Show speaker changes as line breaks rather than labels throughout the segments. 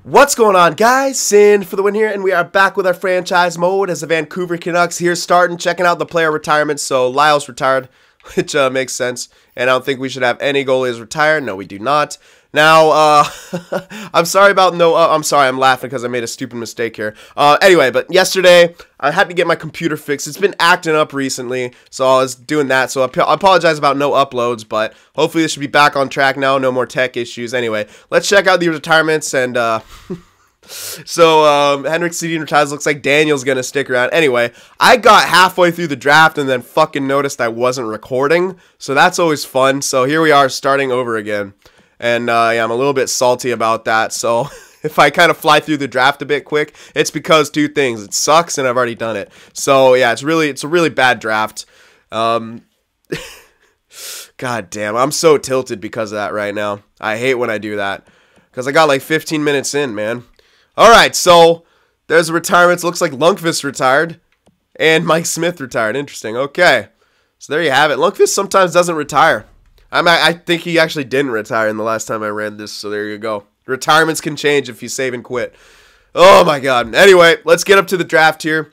What's going on, guys? Cyn for the win here, and we are back with our franchise mode as the Vancouver Canucks here starting, checking out the player retirements. So Lyle's retired, which makes sense, and I don't think we should have any goalies retired. No, we do not. Now, I'm sorry about I'm sorry, I'm laughing because I made a stupid mistake here. Anyway, but yesterday, I had to get my computer fixed. It's been acting up recently, so I was doing that. So I apologize about no uploads, but hopefully this should be back on track now. No more tech issues. Anyway, let's check out the retirements, and so Henrik Sedin retires. Looks like Daniel's gonna stick around. Anyway, I got halfway through the draft and then fucking noticed I wasn't recording, so that's always fun. So here we are starting over again. And yeah, I'm a little bit salty about that. So if I kind of fly through the draft a bit quick, it's because two things. It sucks and I've already done it. So yeah, it's a really bad draft. God damn, I'm so tilted because of that right now. I hate when I do that. Because I got like 15 minutes in, man. Alright, so there's the retirements. Looks like Lundqvist retired. And Smith retired. Interesting. Okay. So there you have it. Lundqvist sometimes doesn't retire. I think he actually didn't retire in the last time I ran this, so there you go. Retirements can change if you save and quit. Oh my god. Anyway, let's get up to the draft here.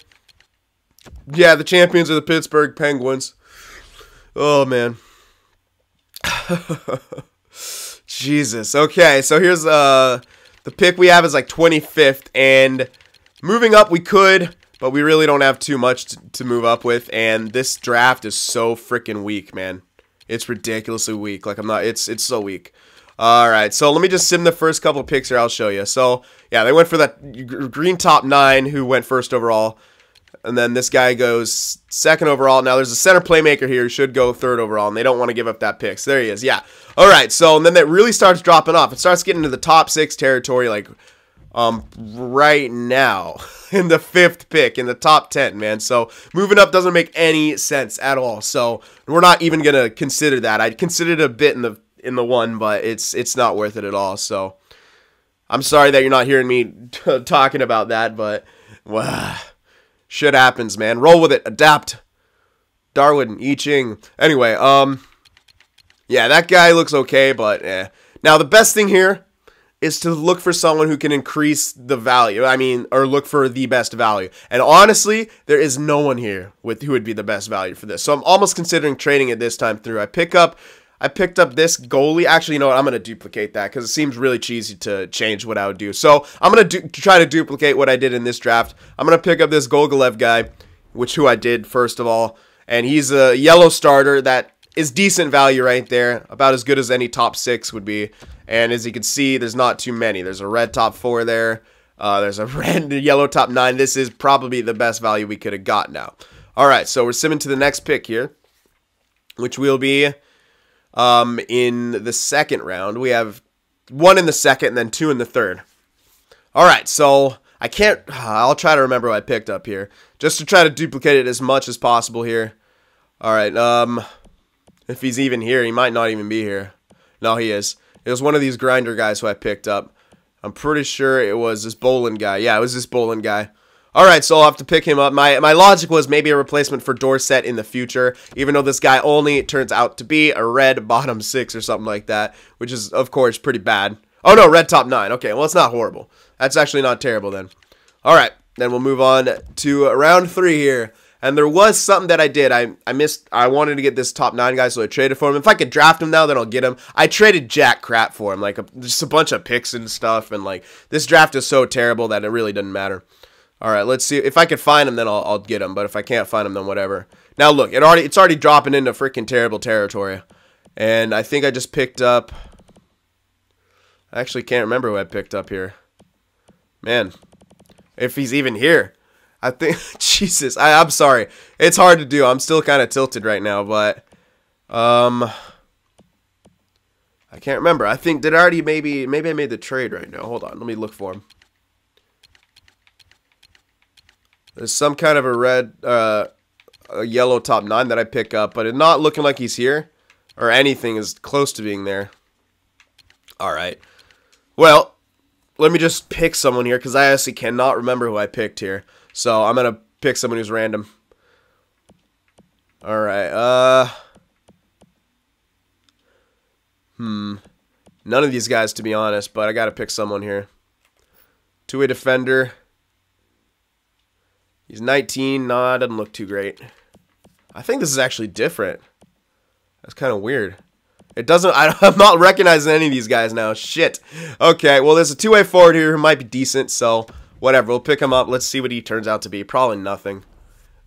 Yeah, the champions are the Pittsburgh Penguins. Oh man. Jesus. Okay, so here's the pick we have is like 25th, and moving up we could, but we really don't have too much to move up with, and this draft is so freaking weak, man. It's ridiculously weak. Like, it's so weak. Alright, so let me just sim the first couple picks here. I'll show you. So, yeah, they went for that green top 9 who went first overall. And then this guy goes second overall. Now, there's a center playmaker here who should go third overall, and they don't want to give up that pick. So, there he is. Yeah. Alright, so, and then that really starts dropping off. It starts getting into the top 6 territory, like, right now. In the 5th pick, in the top 10, man. So, moving up doesn't make any sense at all. So, we're not even going to consider that. I'd consider it a bit in the 1, but it's not worth it at all. So, I'm sorry that you're not hearing me talking about that, but shit happens, man. Roll with it. Adapt. Darwin, I Ching. Anyway, yeah, that guy looks okay, but Now, the best thing here is to look for someone who can increase the value. I mean, or look for the best value. And honestly, there is no one here who would be the best value for this. So I'm almost considering trading it this time through. I picked up this goalie. Actually, you know what? I'm going to duplicate that because it seems really cheesy to change what I would do. So I'm going to try to duplicate what I did in this draft. I'm going to pick up this Gogolev guy, who I did first of all. And he's a yellow starter that is decent value right there. About as good as any top 6 would be. And as you can see, there's not too many. There's a red top 4 there. There's a red and yellow top 9. This is probably the best value we could have got now. All right, so we're simming to the next pick here, which will be in the 2nd round. We have 1 in the 2nd and then 2 in the 3rd. All right, so I'll try to remember what I picked up here, just to try to duplicate it as much as possible here. All right, if he's even here, he might not even be here. No, he is. It was one of these grinder guys who I picked up. I'm pretty sure it was this Bolin guy. Yeah, it was this Bolin guy. Alright, so I'll have to pick him up. My logic was maybe a replacement for Dorsett in the future, even though this guy only turns out to be a red bottom 6 or something like that, which is, of course, pretty bad. Oh, no, red top 9. Okay, well, it's not horrible. That's actually not terrible then. Alright, then we'll move on to round 3 here. And there was something that I did. I wanted to get this top 9 guy, so I traded for him. If I could draft him now, then I'll get him. I traded jack crap for him, like just a bunch of picks and stuff. And like this draft is so terrible that it really doesn't matter. All right, let's see if I could find him, then I'll get him. But if I can't find him, then whatever. Now look, it's already dropping into freaking terrible territory. And I think I just picked up. I actually can't remember who I picked up here. Man, if he's even here. I think, Jesus, I'm sorry. It's hard to do. I'm still kind of tilted right now, but, I can't remember. I think, maybe I made the trade right now. Hold on, let me look for him. There's some kind of a red, a yellow top 9 that I pick up, but it's not looking like he's here, or anything is close to being there. Alright. Well, let me just pick someone here, because I actually cannot remember who I picked here. So, I'm going to pick someone who's random. Alright, None of these guys, to be honest, but I got to pick someone here. Two-way defender. He's 19. Nah, doesn't look too great. I think this is actually different. That's kind of weird. It doesn't... I'm not recognizing any of these guys now. Shit. Okay, well, there's a two-way forward here who might be decent, so whatever. We'll pick him up. Let's see what he turns out to be. Probably nothing.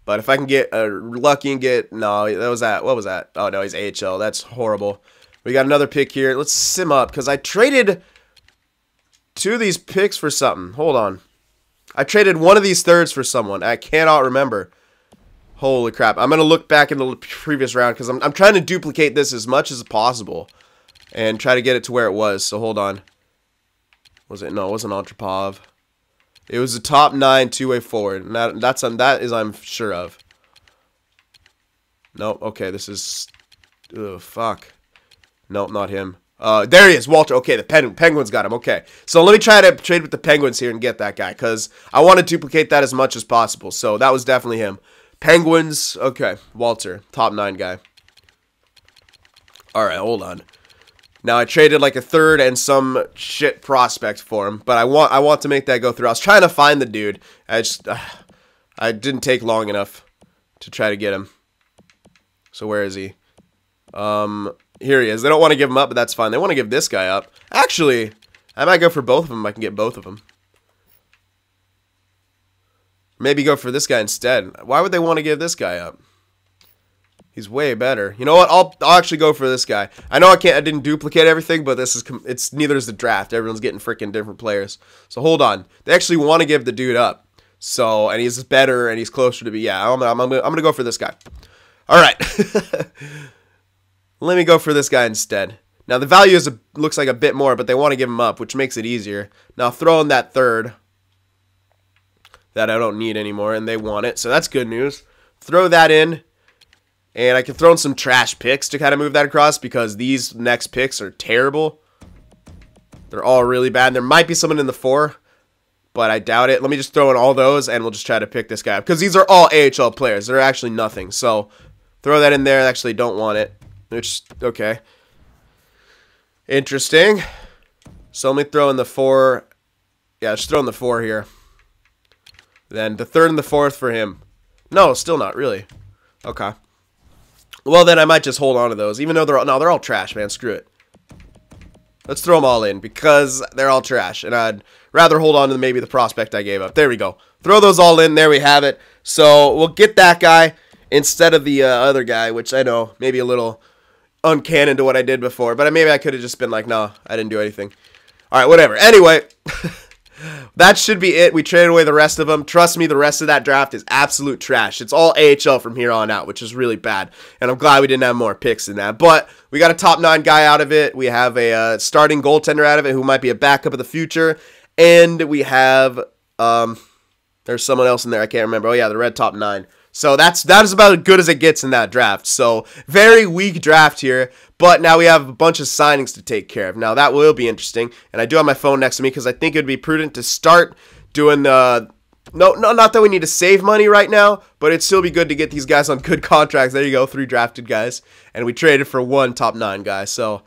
But if I can get lucky and get... No, that was that. What was that? Oh, no, he's AHL. That's horrible. We got another pick here. Let's sim up, because I traded 2 of these picks for something. Hold on. I traded 1 of these thirds for someone. I cannot remember. Holy crap. I'm going to look back in the previous round because I'm trying to duplicate this as much as possible and try to get it to where it was. So hold on. Was it? No, it wasn't Antropov. It was a top 9 two-way forward. And that is I'm sure of. Nope. Okay, this is... Ugh, fuck. Nope, not him. There he is, Walter. Okay, the Penguins got him. Okay, so let me try to trade with the Penguins here and get that guy because I want to duplicate that as much as possible. So that was definitely him. Penguins. Okay, Walter, top 9 guy. All right, hold on. Now I traded like a third and some shit prospect for him, but I want to make that go through. I was trying to find the dude. I didn't take long enough to try to get him. So where is he? Here he is. They don't want to give him up, but that's fine. They want to give this guy up. Actually, I might go for both of them. I can get both of them. Maybe go for this guy instead. Why would they want to give this guy up? He's way better. You know what? I'll actually go for this guy. I know I didn't duplicate everything, but it's neither is the draft. Everyone's getting freaking different players. So hold on. They actually want to give the dude up. So, and he's better and he's closer to be. Yeah, I'm gonna go for this guy. All right. Let me go for this guy instead. Now, the value looks like a bit more, but they want to give him up, which makes it easier. Now, throw in that third that I don't need anymore, and they want it, so that's good news. Throw that in, and I can throw in some trash picks to kind of move that across because these next picks are terrible. They're all really bad. There might be someone in the 4, but I doubt it. Let me just throw in all those, and we'll just try to pick this guy up because these are all AHL players. They're actually nothing, so throw that in there. I actually don't want it. Which, okay. Interesting. So let me throw in the 4. Yeah, just throw in the 4 here. Then the 3rd and the 4th for him. No, still not, really. Okay. Well, then I might just hold on to those. Even though they're all trash, man. Screw it. Let's throw them all in because they're all trash. And I'd rather hold on to maybe the prospect I gave up. There we go. Throw those all in. There we have it. So we'll get that guy instead of the other guy, which I know maybe a little uncanon to what I did before, but maybe I could have just been like, no, I didn't do anything. All right, whatever. Anyway, that should be it. We traded away the rest of them. Trust me, the rest of that draft is absolute trash. It's all AHL from here on out, which is really bad, and I'm glad we didn't have more picks than that, but we got a top 9 guy out of it. We have a starting goaltender out of it who might be a backup of the future, and we have, there's someone else in there. I can't remember. Oh, yeah, the red top 9. So that is about as good as it gets in that draft. So very weak draft here, but now we have a bunch of signings to take care of. Now that will be interesting, and I do have my phone next to me because I think it would be prudent to start doing the... No, not that we need to save money right now, but it'd still be good to get these guys on good contracts. There you go, 3 drafted guys, and we traded for 1 top 9 guy. So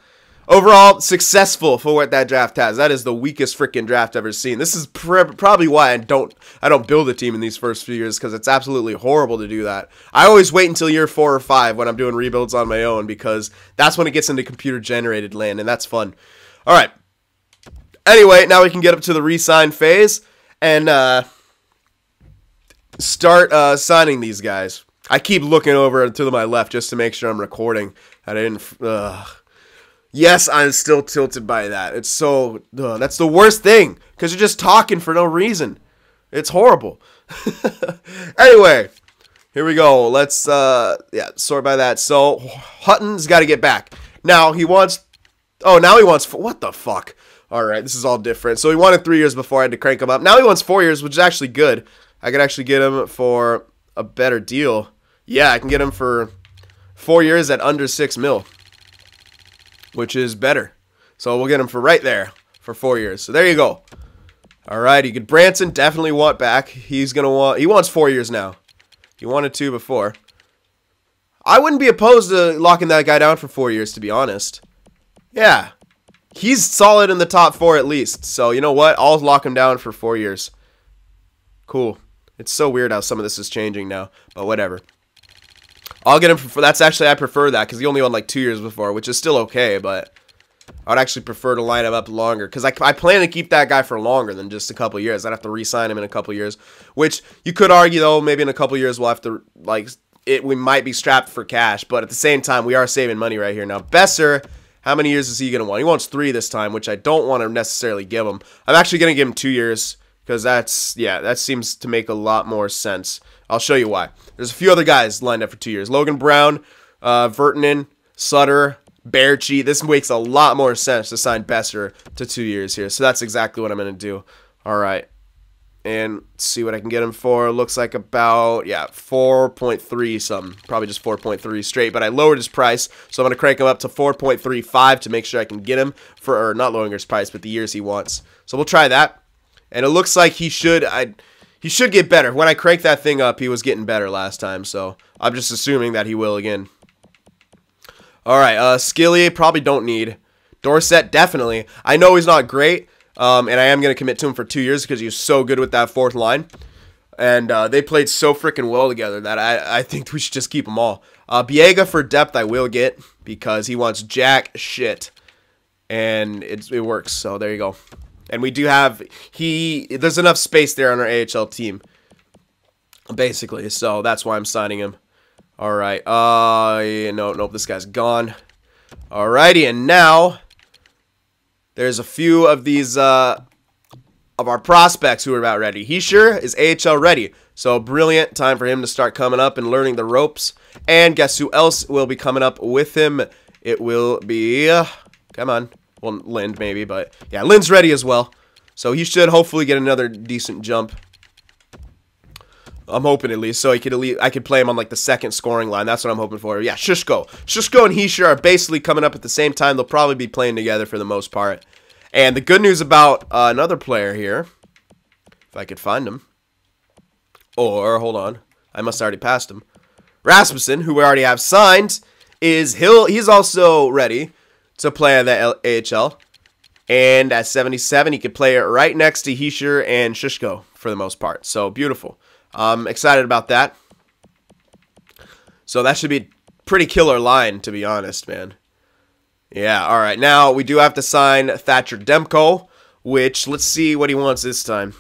overall, successful for what that draft has. That is the weakest freaking draft I've ever seen. This is probably why I don't build a team in these first few years, because it's absolutely horrible to do that. I always wait until year 4 or 5 when I'm doing rebuilds on my own, because that's when it gets into computer-generated land, and that's fun. All right. Anyway, now we can get up to the re-sign phase and start signing these guys. I keep looking over to my left just to make sure I'm recording. I didn't... Yes, I'm still tilted by that. It's so... that's the worst thing, because you're just talking for no reason. It's horrible. Anyway, here we go. Let's, sort by that. So, Hutton's got to get back. Now, he wants... Oh, now he wants... What the fuck? Alright, this is all different. So, he wanted 3 years before I had to crank him up. Now he wants 4 years, which is actually good. I could actually get him for a better deal. Yeah, I can get him for 4 years at under 6 mil. Which is better. So we'll get him for right there for 4 years. So there you go. All right, you could Branson definitely want back. He wants 4 years now. He wanted 2 before. I wouldn't be opposed to locking that guy down for 4 years, to be honest. Yeah. he's solid in the top 4 at least. So, you know what? I'll lock him down for 4 years. Cool. It's so weird how some of this is changing now, but whatever. I'll get him for, that's actually, I prefer that, because he only won like 2 years before, which is still okay, but I would actually prefer to line him up longer, because I plan to keep that guy for longer than just a couple years. I'd have to re-sign him in a couple years, which you could argue, though, maybe in a couple years we'll have to, like, we might be strapped for cash, but at the same time, we are saving money right here. Now, Besser, how many years is he going to want? He wants 3 this time, which I don't want to necessarily give him. I'm actually going to give him 2 years. Because that's, yeah, that seems to make a lot more sense. I'll show you why. There's a few other guys lined up for 2 years. Logan Brown, Vertanen, Sutter, Baerchi. This makes a lot more sense to sign Besser to 2 years here. So that's exactly what I'm going to do. All right. And see what I can get him for. Looks like about, yeah, 4.3 something. Probably just 4.3 straight. But I lowered his price. So I'm going to crank him up to 4.35 to make sure I can get him for, or not lowering his price, but the years he wants. So we'll try that. And it looks like he should get better. When I cranked that thing up, he was getting better last time. So I'm just assuming that he will again. All right, Skilly probably don't need. Dorsett definitely. I know he's not great, and I am going to commit to him for 2 years because he was so good with that 4th line. And they played so freaking well together that I think we should just keep them all. Biega for depth I will get because he wants jack shit. And it works, so there you go. And we do have, there's enough space there on our AHL team, basically. So that's why I'm signing him. All right. Yeah, nope, this guy's gone. Alrighty, and now there's a few of these, of our prospects who are about ready. He sure is AHL ready. So brilliant time for him to start coming up and learning the ropes. And guess who else will be coming up with him? It will be, come on. Well, Lind maybe, but yeah, Lind's ready as well. So he should hopefully get another decent jump. I'm hoping at least, so I could play him on like the 2nd scoring line. That's what I'm hoping for. Yeah, Shishko and Hischier are basically coming up at the same time. They'll probably be playing together for the most part. And the good news about another player here, if I could find him, or hold on, I must have already passed him. Rasmussen, who we already have signed, he's also ready to play at the AHL. And at 77, he could play it right next to Hischier and Shishko for the most part. So, beautiful. I'm excited about that. So, that should be a pretty killer line, to be honest, man. Yeah, all right. Now, we do have to sign Thatcher Demko, which, let's see what he wants this time.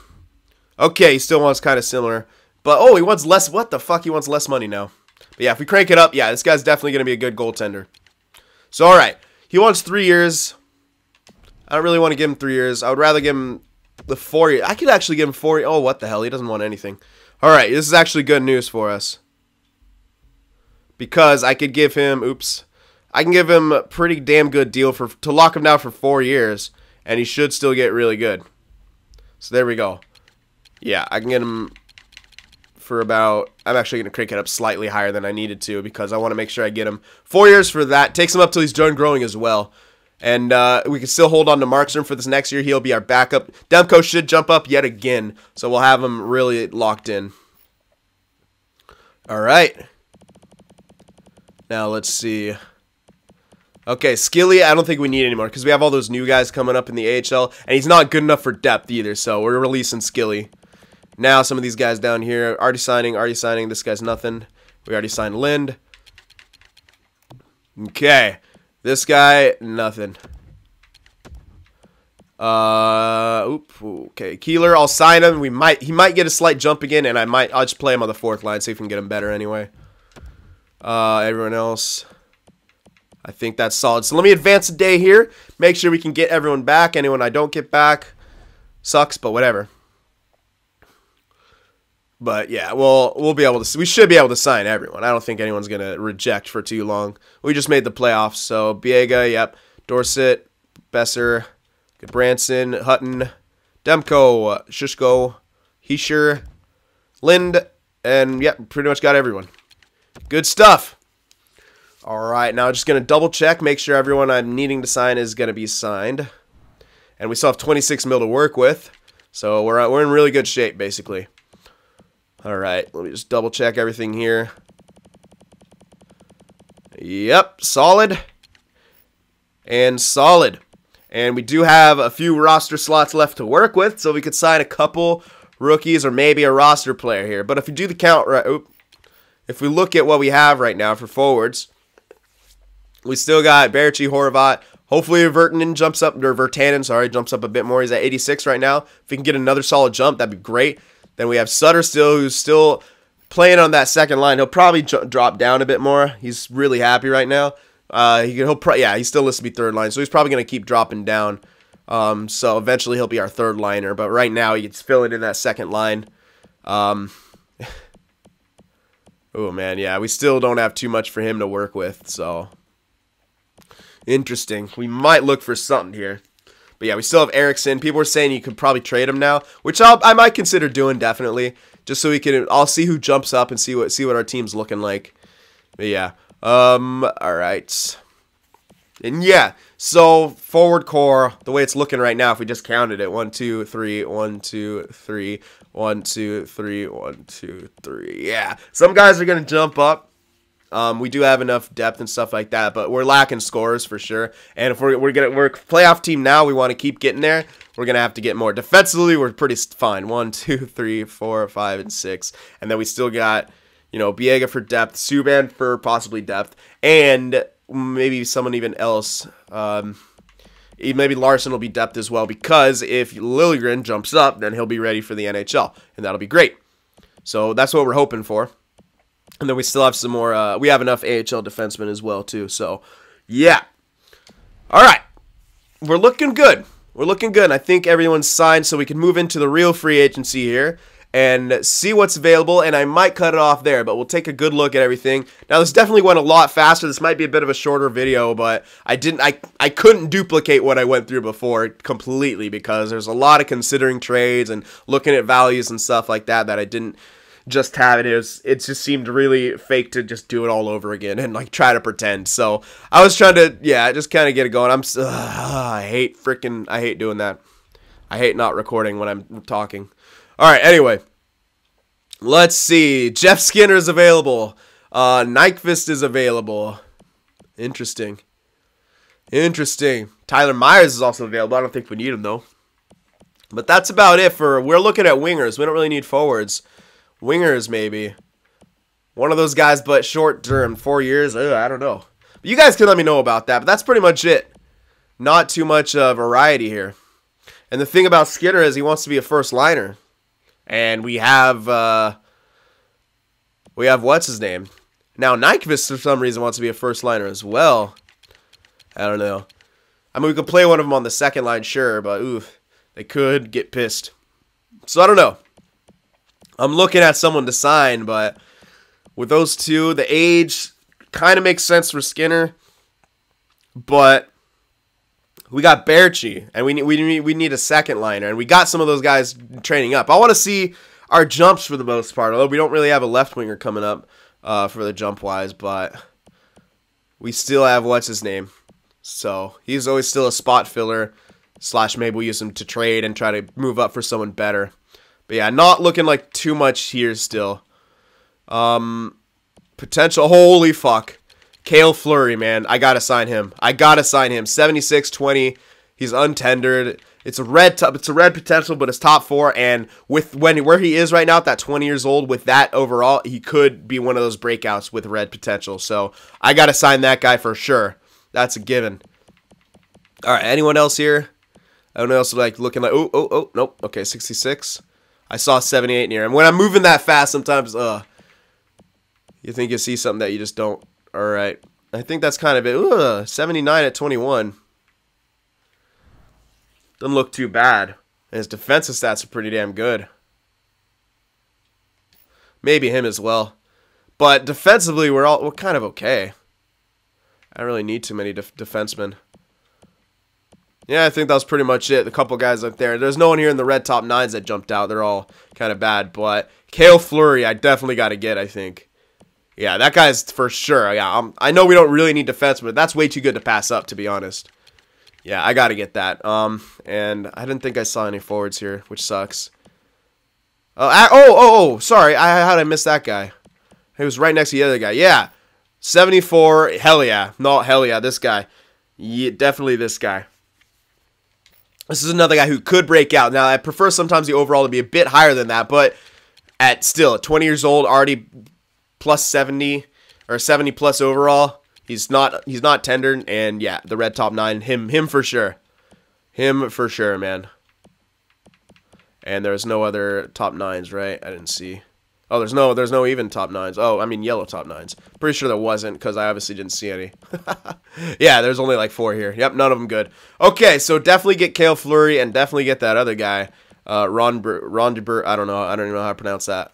Okay, he still wants kind of similar. But, oh, he wants less. What the fuck? He wants less money now. But, yeah, if we crank it up, yeah, this guy's definitely going to be a good goaltender. So, all right. He wants 3 years. I don't really want to give him 3 years. I would rather give him the 4 years. I could actually give him 4 years. Oh, what the hell? He doesn't want anything. All right, this is actually good news for us. Because I could give him, I can give him a pretty damn good deal to lock him down for 4 years. And he should still get really good. So there we go. Yeah, I can get him for about, I'm actually going to crank it up slightly higher than I needed to because I want to make sure I get him 4 years for that. Takes him up till he's done growing as well. And we can still hold on to Markstrom for this next year. He'll be our backup. Demko should jump up yet again, so we'll have him really locked in. All right. Now let's see. Okay, Skilly, I don't think we need anymore because we have all those new guys coming up in the AHL, and he's not good enough for depth either, so we're releasing Skilly. Now some of these guys down here, already signing. This guy's nothing. We already signed Lind. Okay. This guy, nothing. Okay, Keeler, I'll sign him. He might get a slight jump again, and I'll just play him on the 4th line, see if we can get him better anyway. Everyone else, I think that's solid. So let me advance a day here. Make sure we can get everyone back. Anyone I don't get back sucks, but whatever. But yeah, we'll be able to. We should be able to sign everyone. I don't think anyone's gonna reject for too long. We just made the playoffs, so Biega, yep, Dorsett, Besser, Branson, Hutton, Demko, Shishko, Hischier, Lind, and yep, pretty much got everyone. Good stuff. All right, now just gonna double check, make sure everyone I'm needing to sign is gonna be signed, and we still have 26 mil to work with, so we're in really good shape basically. All right, let me just double check everything here. Yep, solid. And solid. And we do have a few roster slots left to work with, so we could sign a couple rookies or maybe a roster player here. But if we do the count right, if we look at what we have right now for forwards, we still got Baertschi, Horvat. Hopefully Virtanen, sorry, jumps up a bit more. He's at 86 right now. If we can get another solid jump, that'd be great. Then we have Sutter still, who's still playing on that second line. He'll probably drop down a bit more. He's really happy right now. He's still listed to be third line, so he's probably going to keep dropping down. So eventually he'll be our third liner, but right now he's filling in that second line. Oh man, yeah, we still don't have too much for him to work with, so interesting. We might look for something here. But yeah, we still have Eriksson. People are saying you could probably trade him now, which I might consider doing definitely, just so we can. I'll see who jumps up and see what our team's looking like. But yeah, all right, and yeah. So forward core, the way it's looking right now, if we just counted it, 1, 2, 3, 1, 2, 3, 1, 2, 3, 1, 2, 3. Yeah, some guys are gonna jump up. We do have enough depth and stuff like that, but we're lacking scores for sure. And if we're a playoff team now, we want to keep getting there. We're gonna have to get more. Defensively, we're pretty fine. 1, 2, 3, 4, 5, and 6, and then we still got Biega for depth, Subban for possibly depth, and maybe someone even else. Maybe Larson will be depth as well, because if Liljegren jumps up, then he'll be ready for the NHL, and that'll be great. So that's what we're hoping for. And then we still have some more. We have enough AHL defensemen as well, too. So, yeah. All right. We're looking good. We're looking good. I think everyone's signed, so we can move into the real free agency here and see what's available. And I might cut it off there, but we'll take a good look at everything. Now, this definitely went a lot faster. This might be a bit of a shorter video, but I couldn't duplicate what I went through before completely, because there's a lot of considering trades and looking at values and stuff like that I didn't just have it. It just seemed really fake to just do it all over again and like try to pretend. So I was trying to, yeah, just kind of get it going. I hate doing that. I hate not recording when I'm talking. All right, anyway, let's see. Jeff Skinner is available. Nyquist is available. Interesting. Tyler Myers is also available. I don't think we need him though. But that's about it we're looking at wingers. We don't really need forwards. Wingers, maybe. One of those guys, but short term, 4 years. I don't know. But you guys can let me know about that. But that's pretty much it. Not too much variety here. And the thing about Skinner is he wants to be a first liner. And we have what's his name? Now Nyquist for some reason wants to be a first liner as well. I don't know. I mean, we could play one of them on the second line, sure, but oof, they could get pissed. So I don't know. I'm looking at someone to sign, but with those two, the age kind of makes sense for Skinner. But we got Baertschi, and we need a second liner, and we got some of those guys training up. I want to see our jumps for the most part, although we don't really have a left winger coming up for the jump wise, but we still have what's his name. So he's always still a spot filler / maybe we use him to trade and try to move up for someone better. But yeah, not looking like too much here still. Potential. Holy fuck. Cale Fleury, man. I gotta sign him. 76-20. He's untendered. It's a red potential, but it's top 4. And with where he is right now, at that 20 years old, with that overall, he could be one of those breakouts with red potential. So I gotta sign that guy for sure. That's a given. All right. Anyone else here? Anyone else like looking like? Oh, nope. Okay, 66. I saw 78 near him. When I'm moving that fast, sometimes, you think you see something that you just don't. All right. I think that's kind of it. 79 at 21. Doesn't look too bad. And his defensive stats are pretty damn good. Maybe him as well. But defensively, we're kind of okay. I don't really need too many defensemen. Yeah, I think that was pretty much it. A couple guys up there. There's no one here in the red top 9s that jumped out. They're all kind of bad. But Cale Fleury, I definitely got to get, I think. Yeah, that guy's for sure. Yeah, I know we don't really need defense, but that's way too good to pass up, to be honest. Yeah, I got to get that. And I didn't think I saw any forwards here, which sucks. Sorry. How did I miss that guy? He was right next to the other guy. Yeah, 74. Hell yeah. No, hell yeah, this guy. Yeah, definitely this guy. This is another guy who could break out. Now, I prefer sometimes the overall to be a bit higher than that, but at 20 years old, already plus 70 or 70 plus overall. He's not tender, and yeah, the red top 9, him for sure. Him for sure, man. And there's no other top 9s, right? I didn't see. Oh, there's no even top 9s. Oh, I mean yellow top 9s. Pretty sure there wasn't, because I obviously didn't see any. Yeah, there's only like 4 here. Yep, none of them good. Okay, so definitely get Cale Fleury and definitely get that other guy, Ron I don't even know how to pronounce that.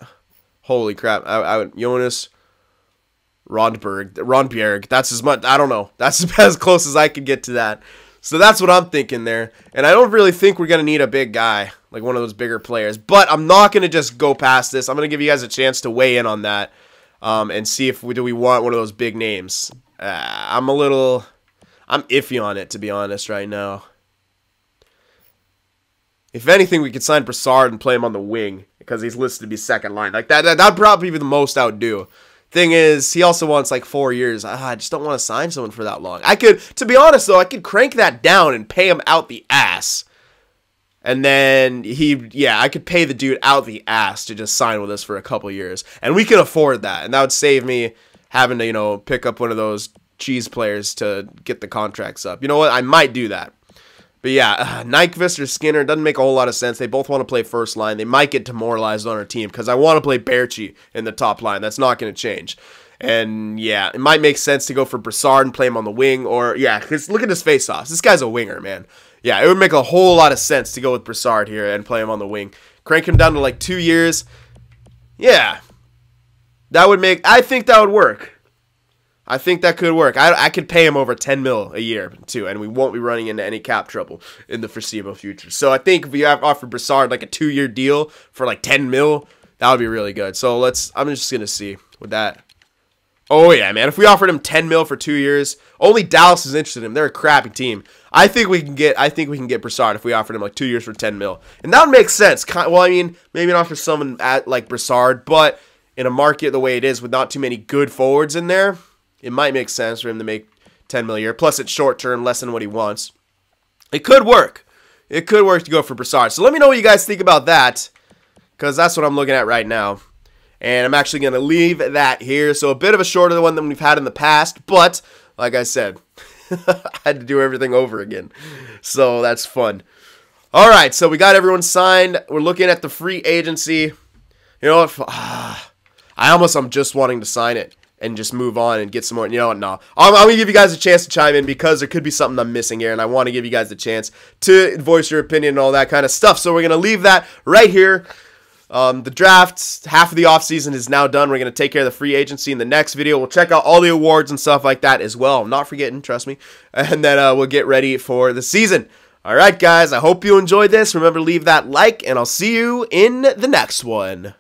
Holy crap! Jonas Rondbjerg. That's as much. I don't know. That's as close as I could get to that. So that's what I'm thinking there. And I don't really think we're going to need a big guy, like one of those bigger players. But I'm not going to just go past this. I'm going to give you guys a chance to weigh in on that and see if do we want one of those big names. I'm iffy on it, to be honest, right now. If anything, we could sign Brassard and play him on the wing because he's listed to be second line. Like that'd probably be the most I would do. Thing is, he also wants like 4 years. I just don't want to sign someone for that long. To be honest though, I could crank that down and pay him out the ass. And then I could pay the dude out the ass to just sign with us for a couple years. And we can afford that. And that would save me having to, pick up one of those cheese players to get the contracts up. You know what? I might do that. But yeah, Nyquist or Skinner doesn't make a whole lot of sense. They both want to play first line. They might get demoralized on our team because I want to play Berchi in the top line. That's not going to change. And yeah, it might make sense to go for Brassard and play him on the wing. Or yeah, because look at his face-offs. This guy's a winger, man. Yeah, it would make a whole lot of sense to go with Brassard here and play him on the wing. Crank him down to like 2 years. Yeah, I think that would work. I think that could work. I could pay him over 10 mil a year, too, and we won't be running into any cap trouble in the foreseeable future. So I think if we offer Brassard like a 2-year deal for like 10 mil, that would be really good. So I'm just going to see with that. Oh, yeah, man. If we offered him 10 mil for 2 years, only Dallas is interested in him. They're a crappy team. I think we can get Brassard if we offered him like 2 years for 10 mil. And that would make sense. Well, I mean, maybe not for someone like Brassard, but in a market the way it is with not too many good forwards in there, it might make sense for him to make 10 mil a year. Plus, it's short term, less than what he wants. It could work. It could work to go for Brassard. So let me know what you guys think about that, because that's what I'm looking at right now. And I'm actually going to leave that here. So a bit of a shorter one than we've had in the past. But, like I said, I had to do everything over again. So that's fun. All right, so we got everyone signed. We're looking at the free agency. You know what? I'm just wanting to sign it and just move on and get some more. You know what? No. I'm going to give you guys a chance to chime in because there could be something I'm missing here, and I want to give you guys the chance to voice your opinion and all that kind of stuff. So we're going to leave that right here. The draft, half of the offseason is now done. We're going to take care of the free agency in the next video. We'll check out all the awards and stuff like that as well. I'm not forgetting, trust me. And then we'll get ready for the season. All right, guys, I hope you enjoyed this. Remember to leave that like, and I'll see you in the next one.